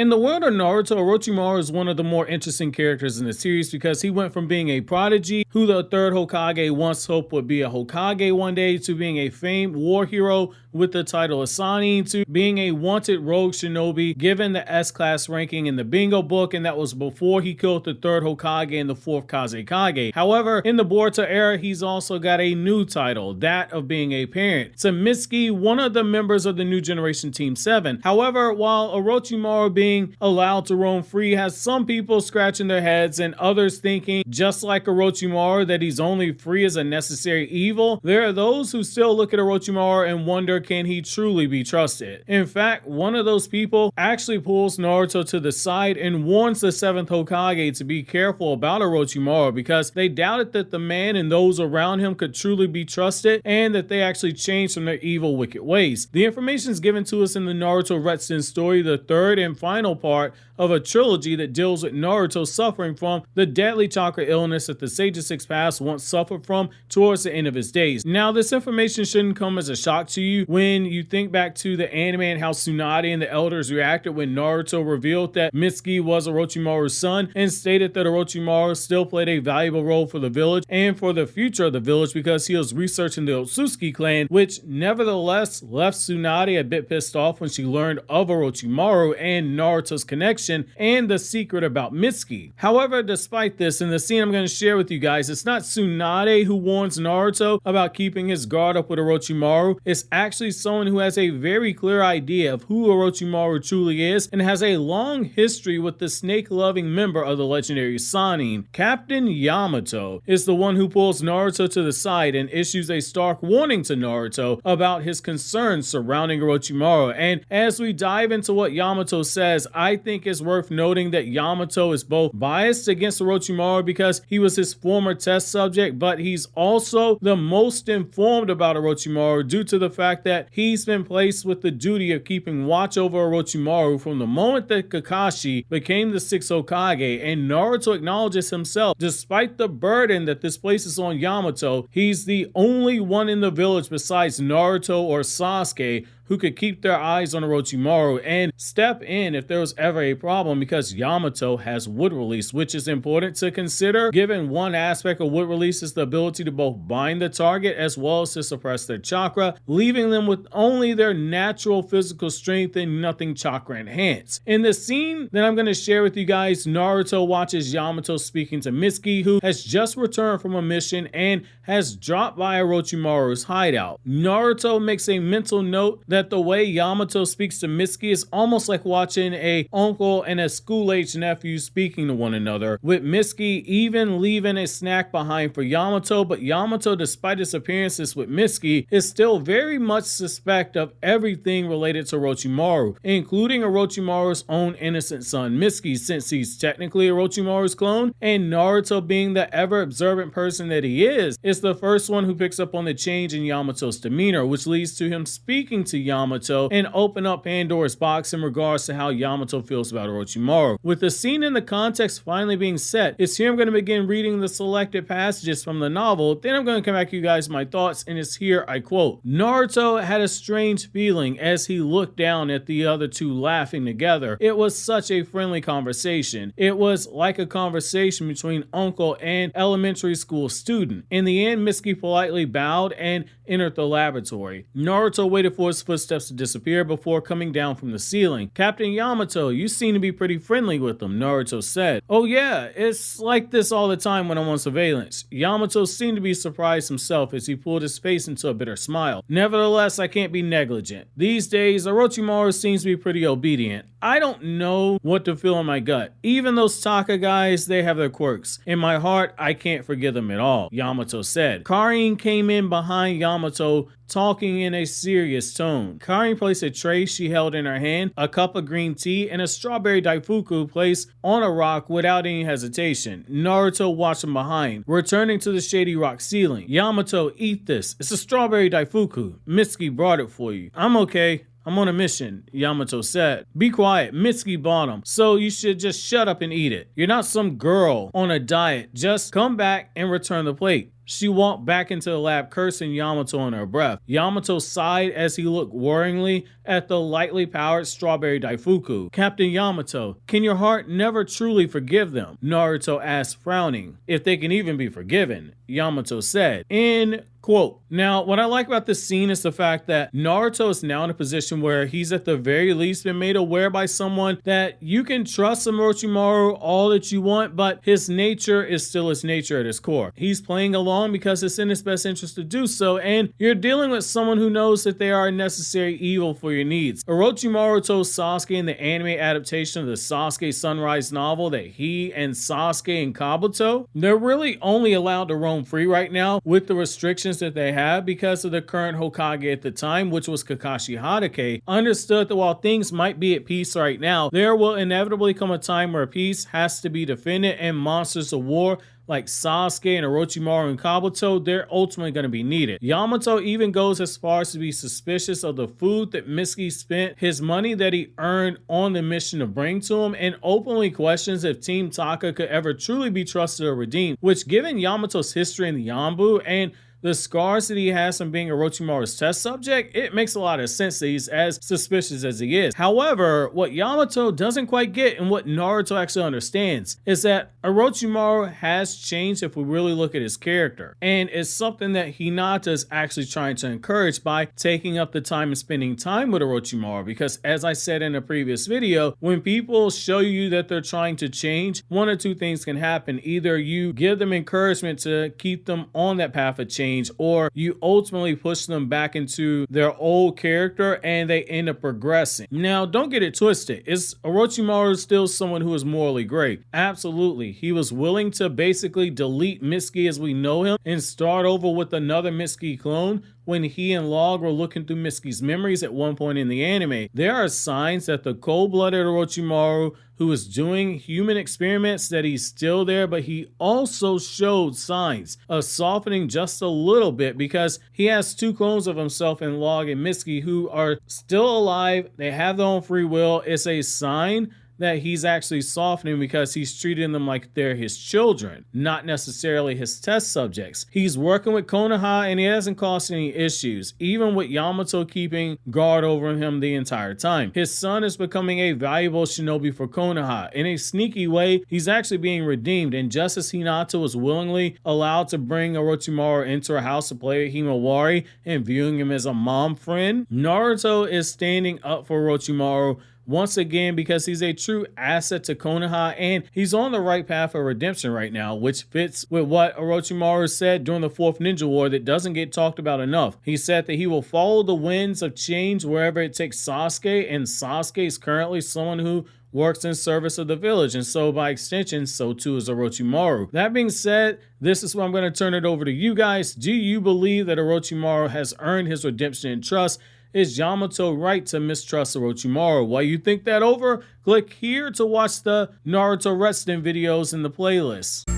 In the world of Naruto, Orochimaru is one of the more interesting characters in the series because he went from being a prodigy who the third Hokage once hoped would be a Hokage one day to being a famed war hero with the title of Sannin to being a wanted rogue shinobi given the S-class ranking in the bingo book, and that was before he killed the third Hokage and the fourth Kazekage. However, in the Boruto era, he's also got a new title, that of being a parent to Mitsuki, one of the members of the new generation Team 7. However, while Orochimaru being allowed to roam free has some people scratching their heads and others thinking, just like Orochimaru, that he's only free as a necessary evil, there are those who still look at Orochimaru and wonder, can he truly be trusted? In fact, one of those people actually pulls Naruto to the side and warns the 7th Hokage to be careful about Orochimaru because they doubted that the man and those around him could truly be trusted and that they actually changed from their evil, wicked ways. The information is given to us in the Naruto Retsuden story, the third and final part of a trilogy that deals with Naruto suffering from the deadly chakra illness that the Sage of Six Paths once suffered from towards the end of his days. Now, this information shouldn't come as a shock to you when you think back to the anime and how Tsunade and the elders reacted when Naruto revealed that Mitsuki was Orochimaru's son and stated that Orochimaru still played a valuable role for the village and for the future of the village because he was researching the Otsutsuki clan, which nevertheless left Tsunade a bit pissed off when she learned of Orochimaru and Naruto's connection and the secret about Mitsuki. However, despite this, in the scene I'm going to share with you guys, it's not Tsunade who warns Naruto about keeping his guard up with Orochimaru. It's actually someone who has a very clear idea of who Orochimaru truly is and has a long history with the snake-loving member of the legendary Sannin. Captain Yamato is the one who pulls Naruto to the side and issues a stark warning to Naruto about his concerns surrounding Orochimaru. And as we dive into what Yamato says, I think it's worth noting that Yamato is both biased against Orochimaru because he was his former test subject, but he's also the most informed about Orochimaru due to the fact that he's been placed with the duty of keeping watch over Orochimaru from the moment that Kakashi became the 6th Hokage, and Naruto acknowledges himself, despite the burden that this places on Yamato, he's the only one in the village besides Naruto or Sasuke who could keep their eyes on Orochimaru and step in if there was ever a problem because Yamato has wood release, which is important to consider given one aspect of wood release is the ability to both bind the target as well as to suppress their chakra, leaving them with only their natural physical strength and nothing chakra enhanced. In the scene that I'm going to share with you guys, Naruto watches Yamato speaking to Mitsuki, who has just returned from a mission and has dropped by Orochimaru's hideout. Naruto makes a mental note that the way Yamato speaks to Mitsuki is almost like watching a uncle and a school-aged nephew speaking to one another, with Mitsuki even leaving a snack behind for Yamato, but Yamato, despite his appearances with Mitsuki, is still very much suspect of everything related to Orochimaru, including Orochimaru's own innocent son Mitsuki, since he's technically Orochimaru's clone, and Naruto, being the ever-observant person that he is the first one who picks up on the change in Yamato's demeanor, which leads to him speaking to Yamato and open up Pandora's box in regards to how Yamato feels about Orochimaru. With the scene in the context finally being set, it's here I'm going to begin reading the selected passages from the novel, then I'm going to come back to you guys my thoughts, and it's here I quote, "Naruto had a strange feeling as he looked down at the other two laughing together. It was such a friendly conversation. It was like a conversation between uncle and elementary school student. In the end, Mitsuki politely bowed and entered the laboratory. Naruto waited for his footsteps to disappear before coming down from the ceiling. Captain Yamato, you seem to be pretty friendly with them," Naruto said. "Oh yeah, it's like this all the time when I'm on surveillance." Yamato seemed to be surprised himself as he pulled his face into a bitter smile. "Nevertheless, I can't be negligent. These days, Orochimaru seems to be pretty obedient. I don't know what to feel in my gut. Even those Taka guys, they have their quirks. In my heart, I can't forgive them at all," Yamato said. Karin came in behind Yamato, talking in a serious tone. Karin placed a tray she held in her hand, a cup of green tea, and a strawberry daifuku placed on a rock without any hesitation. Naruto watched from behind, returning to the shady rock ceiling. "Yamato, eat this. It's a strawberry daifuku. Mitsuki brought it for you." "I'm okay. I'm on a mission," Yamato said. "Be quiet. Mitsuki bought him, so you should just shut up and eat it. You're not some girl on a diet. Just come back and return the plate." She walked back into the lab cursing Yamato on her breath. Yamato sighed as he looked worryingly at the lightly powered strawberry daifuku. Captain Yamato, can your heart never truly forgive them? Naruto asked, frowning. If they can even be forgiven, Yamato said. In quote. Now, what I like about this scene is the fact that Naruto is now in a position where he's at the very least been made aware by someone that you can trust Orochimaru all that you want, but his nature is still his nature at his core. He's playing along because it's in his best interest to do so, and you're dealing with someone who knows that they are a necessary evil for your needs. Orochimaru told Sasuke in the anime adaptation of the Sasuke Sunrise novel that he and Sasuke and Kabuto, they're really only allowed to roam free right now with the restrictions that they have because of the current Hokage at the time, which was Kakashi Hatake, understood that while things might be at peace right now, there will inevitably come a time where peace has to be defended and monsters of war like Sasuke and Orochimaru and Kabuto, they're ultimately going to be needed. Yamato even goes as far as to be suspicious of the food that Mitsuki spent his money that he earned on the mission to bring to him, and openly questions if Team Taka could ever truly be trusted or redeemed, which given Yamato's history in the Yanbu and the scars that he has from being Orochimaru's test subject, it makes a lot of sense that he's as suspicious as he is. However, what Yamato doesn't quite get and what Naruto actually understands is that Orochimaru has changed if we really look at his character. And it's something that Hinata is actually trying to encourage by taking up the time and spending time with Orochimaru, because as I said in a previous video, when people show you that they're trying to change, one or two things can happen. Either you give them encouragement to keep them on that path of change, or you ultimately push them back into their old character and they end up progressing. Now, don't get it twisted. Is Orochimaru still someone who is morally great? Absolutely. He was willing to basically delete Mitsuki as we know him and start over with another Mitsuki clone when he and Log were looking through Mitsuki's memories at one point in the anime. There are signs that the cold-blooded Orochimaru who is doing human experiments, that he's still there, but he also showed signs of softening just a little bit because he has two clones of himself in Log and Mitsuki who are still alive. They have their own free will. It's a sign that he's actually softening because he's treating them like they're his children, not necessarily his test subjects. He's working with Konoha and he hasn't caused any issues, even with Yamato keeping guard over him the entire time. His son is becoming a valuable shinobi for Konoha. In a sneaky way, he's actually being redeemed, and just as Hinata was willingly allowed to bring Orochimaru into her house to play with Himawari and viewing him as a mom friend, Naruto is standing up for Orochimaru once again because he's a true asset to Konoha and he's on the right path of redemption right now, which fits with what Orochimaru said during the Fourth Ninja War that doesn't get talked about enough. He said that he will follow the winds of change wherever it takes Sasuke, and Sasuke is currently someone who works in service of the village, and so by extension, so too is Orochimaru. That being said, this is where I'm going to turn it over to you guys. Do you believe that Orochimaru has earned his redemption and trust? Is Yamato right to mistrust Orochimaru? While you think that over, click here to watch the Naruto Retsuden videos in the playlist.